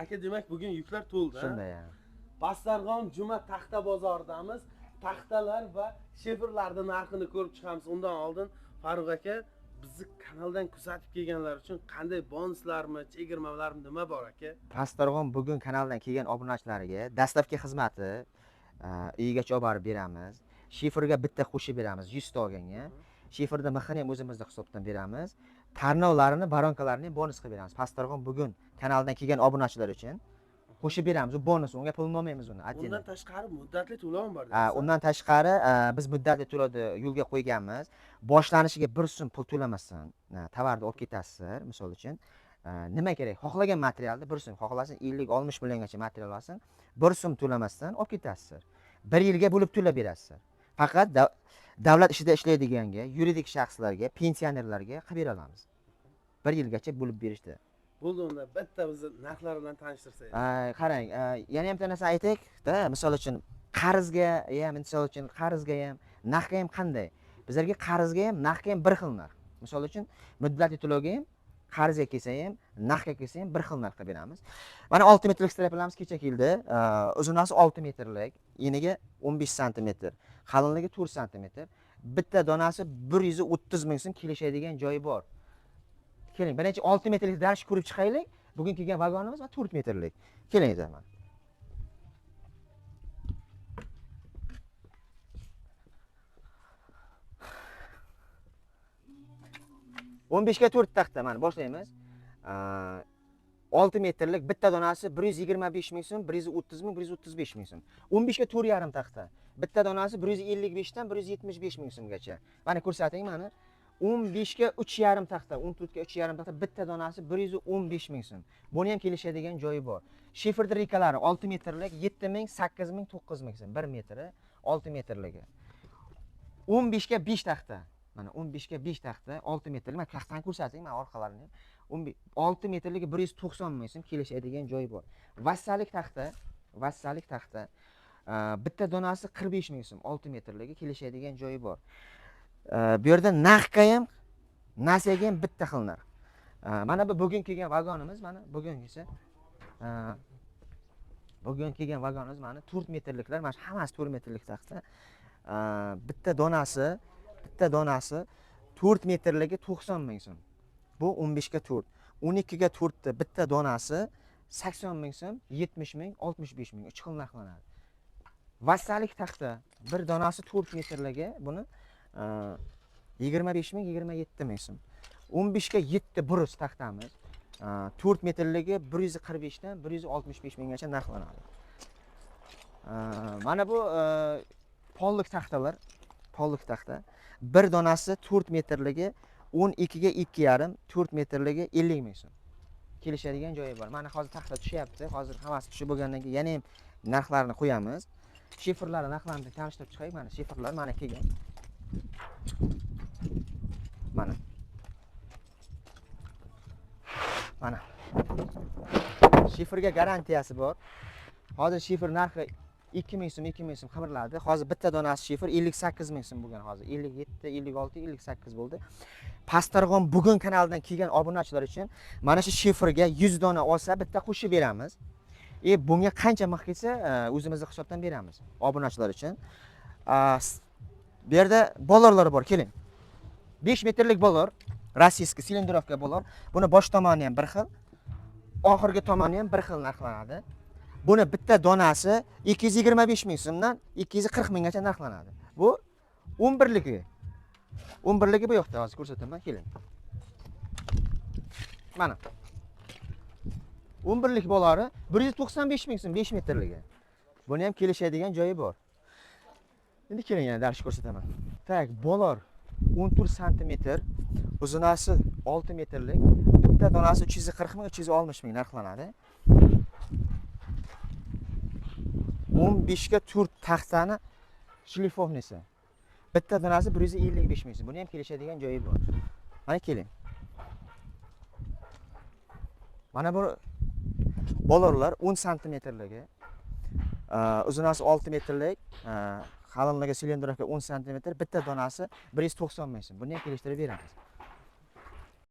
aka demak bugun yuklar to'ldi. Shunday ya. Bastarg'on Juma taxta bozoridamiz. Taxtalar va shiferlarning narxini ko'rib chiqamiz. Undan oldin Farruh aka bizni kanaldan kuzatib kelganlar uchun qanday bonuslarmi, chegirmalarmi nima bor aka? Bastarg'on bugun kanaldan kelgan obunachilariga dastlabki xizmati uyigacha olib borib beramiz. Shiferga bitta qo'shib beramiz 100 ta olganga. Shiferda mixini ham o'zimizning hisobdan beramiz. Tarnovlarini, baronkalarini ham bonus qilib beramiz. Bastarg'on bugun kanaldan kelgan obunachilar uchun qo'shib beramiz. U bonus, unga pul olmaymiz uni. Undan tashqari muddatli to'lov bor. Undan tashqari biz muddatli to'lovni yo'lga qo'yganmiz. Boshlanishiga 1 so'm pul to'lamasdan tovarni olib ketasiz, misol uchun. Nima kerak? Xohlagan materialni 1 so'm, xohlasin 50-60 milliongacha material olsin, 1 so'm to'lamasdan olib ketasiz. 1 yilga bo'lib to'lab berasiz. Faqat davlat ishida ishlaydiganga, yuridik shaxslarga, pensionerlarga qilib bera olamiz. 1 yilgacha bo'lib berishdi. Bo'ldi, unda bitta bizni narxlar bilan tanishtirsangiz. Qarang, yana ham narsa aytaylik-da, misol uchun qarzga ham, misol uchun qarzga ham, naqdga ham qanday? Bizlarga qarzga ham, naqdga ham bir xil narx. Misol uchun muddatli to'lovga ham, qarzga kelsa ham, naqdga kelsa ham bir xil narx qilib beramiz. Mana 6 metrlik straplamiz kecha keldi. Uzunasi 6 metrlik, eniga 15 sm, qalinligi 4 sm. Bitta donasi 130 ming so'm kelishadigan joyi bor. Keling, birinchi 6 metrlik darsh ko'rib chiqaylik. Bugun kelgan vagonimiz va 4 metrlik. Keling zaman. O'n beshga 4 taxta mana boshlaymiz. 6 metrlik bitta donasi 125 ming so'm, 130 ming, 135 ming so'm. 15 ga 4,5 taxta. Bitta donasi 155 dan 175 ming so'mgacha. Mana ko'rsating mana. 15 ga 3,5 taxta, 14 ga 3,5 taxta, bitta donasi 115 ming so'm. Buni ham kelishadigan joyi bor. Shiferda rekalari 6 metrlik 7 ming, 8 ming, 9 ming so'm. 1 metri 6 metrligi. 15 ga 5 taxta. Mana 15 ga 5 taxta, 6 metrlik. Mana taxtani ko'rsating, mana orqalarini. 6 metrligi 190 ming so'm kelishadigan joyi bor. Vassalik taxta, bitta donasi 45 ming so'm, 6 metrligi kelishadigan joyi bor. Bu yerda narxga ham, nasiyaga ham bitta xil narx. Mana bu bugun kelgan vagonimiz, mana bugungisi. Bugun kelgan vagonimiz mana 4 metrliklar, mana hammasi 4 metrlik taxta. Bitta donasi 4 metrligi 90 ming so'm. Bu 15 ga 4. 12 ga 4 da bitta donasi 80 ming so'm, 70 ming, 65 ming. 3 xil narxlanadi. Vassalik taxta bir donasi 4 metrligi, buni 25 ming, 27 ming so'm. 15 ga 7 brus taxtamiz. 4 metrligi 145 dan 165 minggacha narxlanadi. Mana bu pollik taxtalar, pollik taxta. Bir donasi 4 metrligi 12 ga 2,5, 4 metrligi 50 ming so'm. Kelishadigan joyi bor. Mana hozir taxta tushyapti. Hozir hammasi tushib bo'lgandan keyin yana ham narxlarini qo'yamiz. Shiferlar narxlarini tanishtirib chiqaylik. Mana shiferlar mana kelgan. Mana. Shiferga garantiyasi bor. Hozir shifer narxi 2 ming so'm, 2 ming so'm qimirladi. Hozir bitta donasi shifer 58 ming so'm bo'lgan hozir. 57, 56, 58 bo'ldi. Bastarg'on bugun kanaldan kelgan obunachilar uchun mana shu shiferga 100 dona olsa bitta qo'shib beramiz. Bunga qancha mix kelsa, o'zimizning hisobdan beramiz obunachilar uchun. Bu yerda bolorlar bor, keling. 5 metrlik bolor, rossiyskiy silindrovka bolor. Buni bosh tomoni ham bir xil, oxirgi tomoni ham bir xil narxlanadi. Buni bitta donasi 225 ming so'mdan 240 minggacha narxlanadi. Bu 11ligi. 11ligi bu yoqda hozir ko'rsataman, keling. Mana. 11lik bolori 195 ming so'm 5 metrligi. Buni ham kelishadigan joyi bor. Endi keling yana darsh ko'rsataman. Tak, bolor 14 sm, uzunasi 6 metrlik, bitta donasi 340 ming, 360 ming narxlanadi. 15 ga 4 taxtani shlifovnisi. Bitta donasi 155 ming so'm. Buni ham kelishadigan joyi bor. Mana keling. Mana bu bolorlar 10 sm-ligi, uzunasi 6 metrlik, qalinligi silindrovka 10 sm, bitta donasi 190 ming so'm. Buni ham kelishtirib beramiz.